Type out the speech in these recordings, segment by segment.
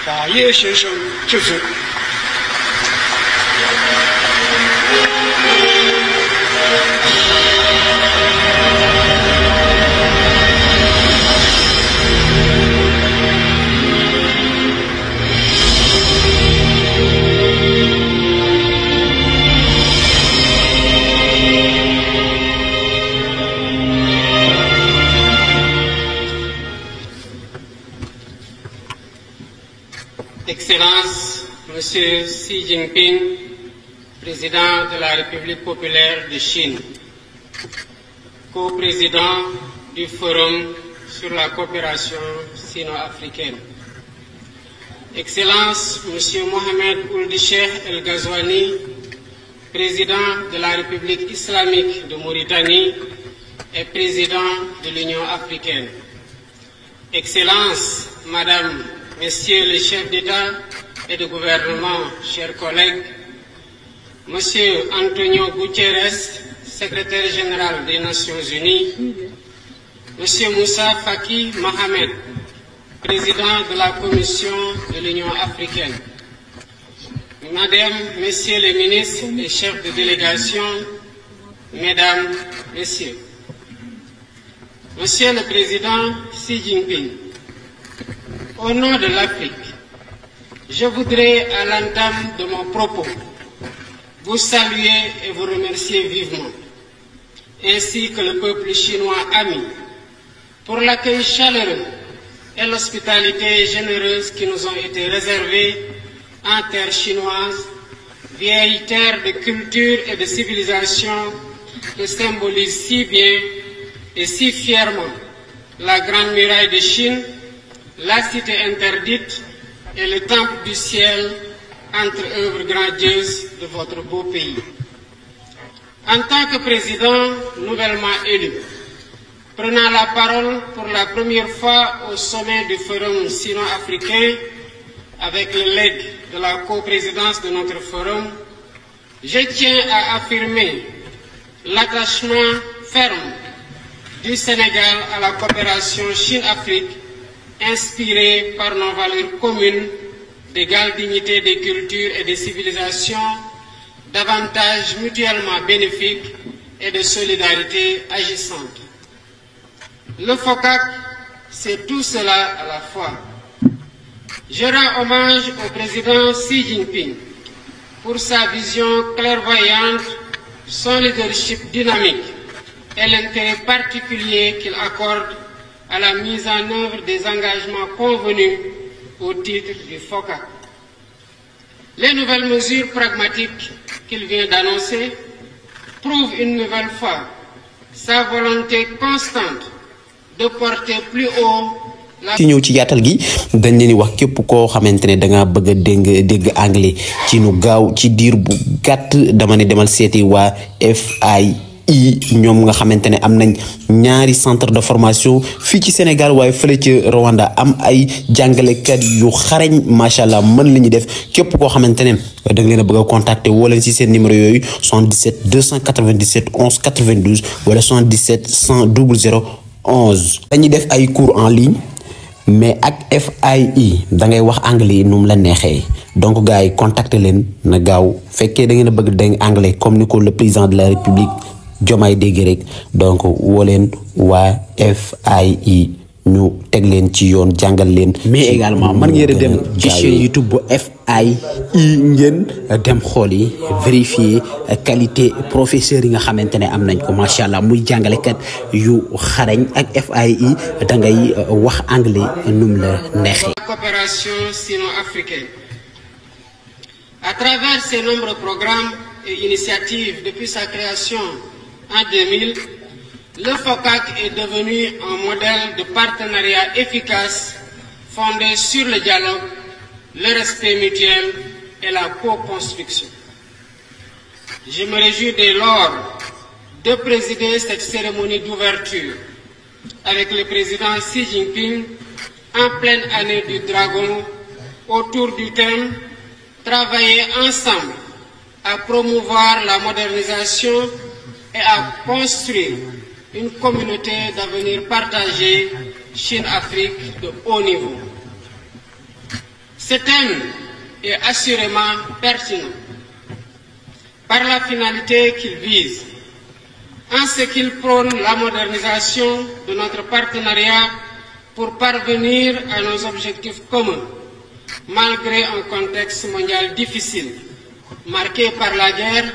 法叶先生致辞。Excellences, Monsieur Xi Jinping, Président de la République populaire de Chine, co-président du Forum sur la coopération sino-africaine. Excellences, Monsieur Mohamed Ould Cheikh El Ghazouani, Président de la République islamique de Mauritanie et Président de l'Union africaine. Excellences, Madame, Messieurs les chefs d'État et de gouvernement, chers collègues, Monsieur Antonio Guterres, secrétaire général des Nations Unies, Monsieur Moussa Faki Mohamed, président de la Commission de l'Union africaine, Madame, Messieurs les ministres et chefs de délégation, Mesdames, Messieurs, Monsieur le Président Xi Jinping, au nom de l'Afrique, je voudrais, à l'entame de mon propos, vous saluer et vous remercier vivement, ainsi que le peuple chinois ami, pour l'accueil chaleureux et l'hospitalité généreuse qui nous ont été réservés en terre chinoise, vieille terre de culture et de civilisation que symbolise si bien et si fièrement la Grande Muraille de Chine, la cité interdite et le temple du ciel entre œuvres grandioses de votre beau pays. En tant que président nouvellement élu, prenant la parole pour la première fois au sommet du Forum sino-africain avec le legs de la coprésidence de notre forum, je tiens à affirmer l'attachement ferme du Sénégal à la coopération Chine-Afrique inspiré par nos valeurs communes d'égale dignité des cultures et des civilisations, d'avantages mutuellement bénéfiques et de solidarité agissante. Le FOCAC, c'est tout cela à la fois. Je rends hommage au président Xi Jinping pour sa vision clairvoyante, son leadership dynamique et l'intérêt particulier qu'il accorde à la mise en œuvre des engagements convenus au titre du FOCAC. Les nouvelles mesures pragmatiques qu'il vient d'annoncer prouvent une nouvelle fois sa volonté constante de porter plus haut la... ci ñëw ci yaatal gi dañ leen di wax képp koo xamante ne da nga bëgg a dégg anglais ci nu gaaw ci diir bu gàtt dama ne demal seeti waa FII ñoom nga xamante ne am nañ ñaari centre de formation fii ci Sénégal waaye fële ci Rwanda am ay jàngalekat yu xarañ macha allah mën la ñuy def képp koo xamante ne da nga leen a bëgg a contacter woo leen si seen numéro yooyu 77 297 11 92 wala 77 100 00 11. dañuy def ay cours en ligne mais ak FII da ngay wax anglais nu mu la neexee donc gars yi contacter leen na gaaw fekkee da ngeen a bëgg dégg anglais comme ni ko le président de la République Diomaye dégg rek donc woo leen waa FII ñu teg leen ci yoon jàngal leen. mais également mën ngeen a dem ci chaîne YouTube bu FII ngeen dem xool yi vérifier qualité professeurs yi nga xamante ne am nañ ko macha allah muy jàngalekat yu xarañ ak FII da ngay wax anglais num la neexee. Coopération sino-africaine. À travers ces nombreux programmes et initiatives depuis sa création en 2000, le FOCAC est devenu un modèle de partenariat efficace fondé sur le dialogue, le respect mutuel et la co-construction. Je me réjouis dès lors de présider cette cérémonie d'ouverture avec le président Xi Jinping en pleine année du Dragon autour du thème « Travailler ensemble à promouvoir la modernisation et à construire une communauté d'avenir partagée Chine-Afrique de haut niveau ». Ce thème est assurément pertinent par la finalité qu'il vise, en ce qu'il prône la modernisation de notre partenariat pour parvenir à nos objectifs communs, malgré un contexte mondial difficile, marqué par la guerre,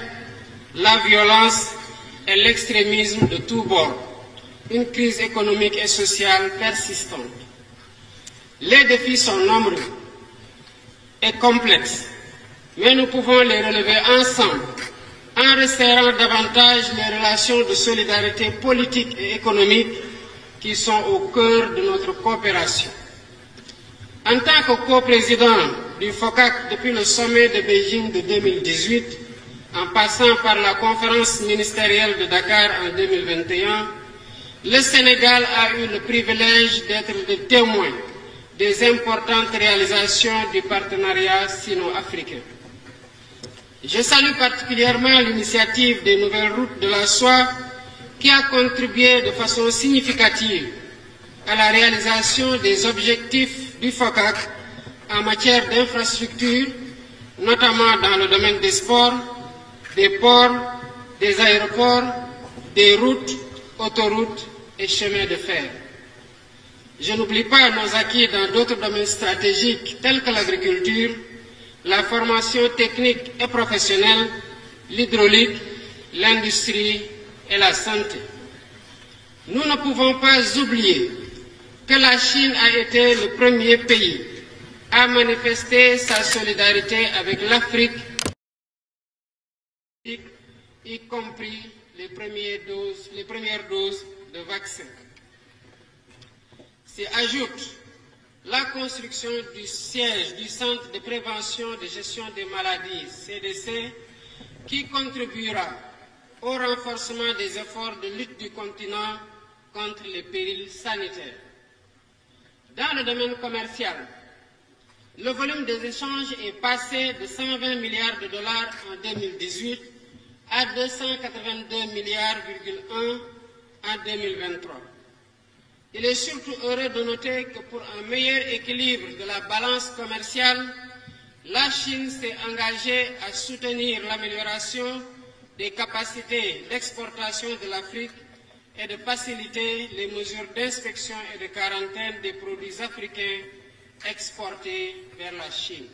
la violence et l'extrémisme de tous bords, une crise économique et sociale persistante. Les défis sont nombreux et complexes, mais nous pouvons les relever ensemble en resserrant davantage les relations de solidarité politique et économique qui sont au cœur de notre coopération. En tant que coprésident du FOCAC depuis le sommet de Beijing de 2018, en passant par la conférence ministérielle de Dakar en 2021, le Sénégal a eu le privilège d'être le témoin des importantes réalisations du partenariat sino-africain. Je salue particulièrement l'initiative des nouvelles routes de la soie qui a contribué de façon significative à la réalisation des objectifs du FOCAC en matière d'infrastructures, notamment dans le domaine des sports, des ports, des aéroports, des routes, autoroutes et chemins de fer. Je n'oublie pas nos acquis dans d'autres domaines stratégiques tels que l'agriculture, la formation technique et professionnelle, l'hydraulique, l'industrie et la santé. Nous ne pouvons pas oublier que la Chine a été le premier pays à manifester sa solidarité avec l'Afrique, y compris les premières doses de vaccins. S'y ajoute la construction du siège du Centre de prévention et de gestion des maladies, CDC, qui contribuera au renforcement des efforts de lutte du continent contre les périls sanitaires. Dans le domaine commercial, le volume des échanges est passé de 120 milliards de dollars en 2018 à 282 milliards en 2023. Il est surtout heureux de noter que pour un meilleur équilibre de la balance commerciale, la Chine s'est engagée à soutenir l'amélioration des capacités d'exportation de l'Afrique et de faciliter les mesures d'inspection et de quarantaine des produits africains exportés vers la Chine.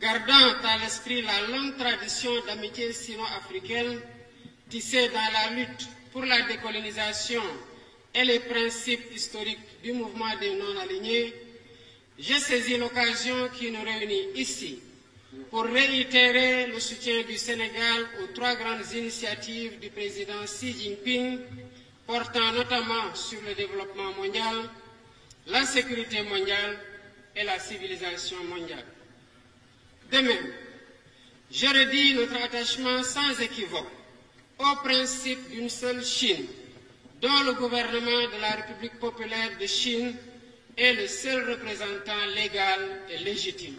Gardant à l'esprit la longue tradition d'amitié sino-africaine tissée dans la lutte pour la décolonisation et les principes historiques du mouvement des non-alignés, j'ai saisi l'occasion qui nous réunit ici pour réitérer le soutien du Sénégal aux trois grandes initiatives du président Xi Jinping, portant notamment sur le développement mondial, la sécurité mondiale et la civilisation mondiale. De même, je redis notre attachement sans équivoque au principe d'une seule Chine, dont le gouvernement de la République populaire de Chine est le seul représentant légal et légitime.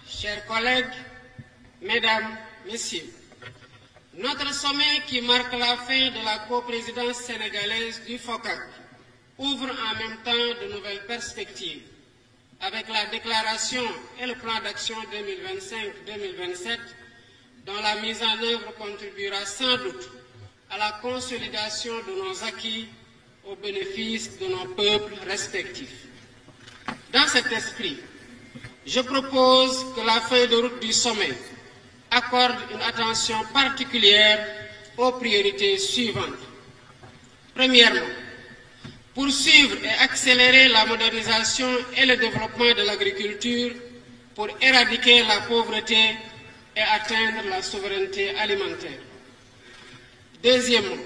Chers collègues, mesdames, messieurs, notre sommet qui marque la fin de la coprésidence sénégalaise du FOCAC ouvre en même temps de nouvelles perspectives avec la déclaration et le plan d'action 2025-2027 dont la mise en œuvre contribuera sans doute à la consolidation de nos acquis au bénéfice de nos peuples respectifs. Dans cet esprit, je propose que la feuille de route du sommet accorde une attention particulière aux priorités suivantes. Premièrement, poursuivre et accélérer la modernisation et le développement de l'agriculture pour éradiquer la pauvreté et atteindre la souveraineté alimentaire. Deuxièmement,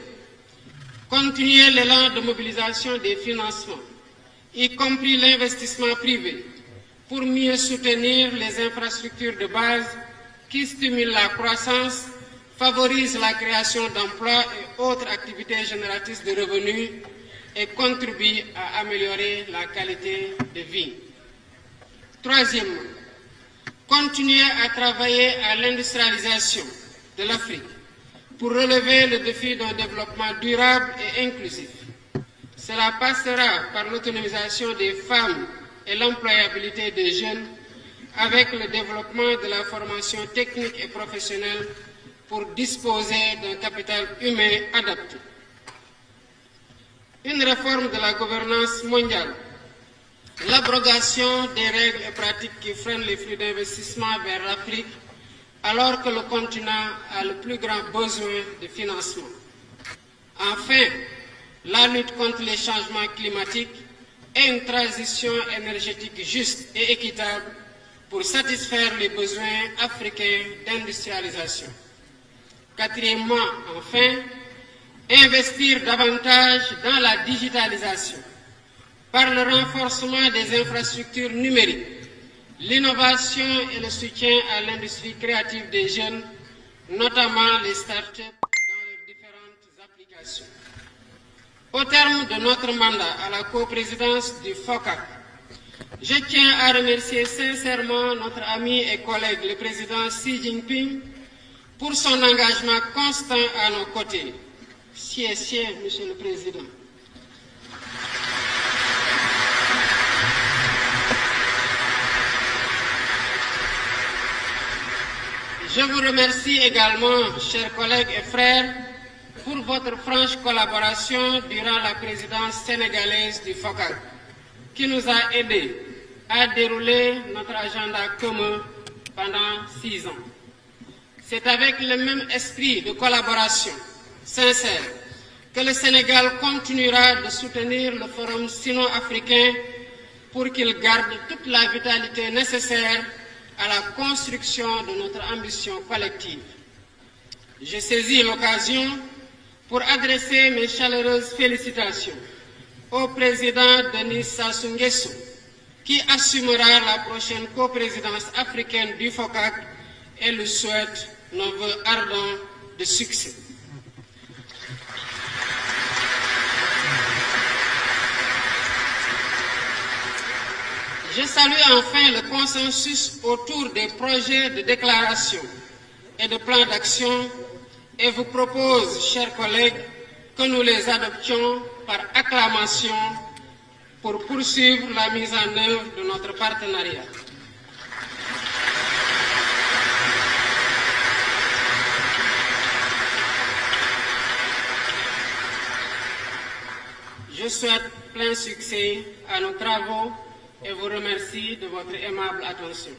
continuer l'élan de mobilisation des financements, y compris l'investissement privé, pour mieux soutenir les infrastructures de base qui stimulent la croissance, favorisent la création d'emplois et autres activités génératrices de revenus et contribuent à améliorer la qualité de vie. Troisièmement, continuer à travailler à l'industrialisation de l'Afrique pour relever le défi d'un développement durable et inclusif. Cela passera par l'autonomisation des femmes et l'employabilité des jeunes avec le développement de la formation technique et professionnelle pour disposer d'un capital humain adapté. Une réforme de la gouvernance mondiale, l'abrogation des règles et pratiques qui freinent les flux d'investissement vers l'Afrique alors que le continent a le plus grand besoin de financement. Enfin, la lutte contre les changements climatiques et une transition énergétique juste et équitable pour satisfaire les besoins africains d'industrialisation. Quatrièmement, enfin, investir davantage dans la digitalisation par le renforcement des infrastructures numériques, l'innovation et le soutien à l'industrie créative des jeunes, notamment les startups dans leurs différentes applications. Au terme de notre mandat à la coprésidence du FOCAC, je tiens à remercier sincèrement notre ami et collègue, le président Xi Jinping, pour son engagement constant à nos côtés. Merci, Monsieur le Président. Je vous remercie également, chers collègues et frères, pour votre franche collaboration durant la présidence sénégalaise du FOCAC, qui nous a aidés à dérouler notre agenda commun pendant 6 ans. C'est avec le même esprit de collaboration sincère que le Sénégal continuera de soutenir le Forum sino-africain pour qu'il garde toute la vitalité nécessaire à la construction de notre ambition collective. Je saisis l'occasion pour adresser mes chaleureuses félicitations au président Denis Sassou Nguesso, qui assumera la prochaine coprésidence africaine du FOCAC et lui souhaite nos vœux ardents de succès. Je salue enfin le consensus autour des projets de déclaration et de plans d'action et vous propose, chers collègues, que nous les adoptions par acclamation pour poursuivre la mise en œuvre de notre partenariat. Je souhaite plein succès à nos travaux et vous remercie de votre aimable attention.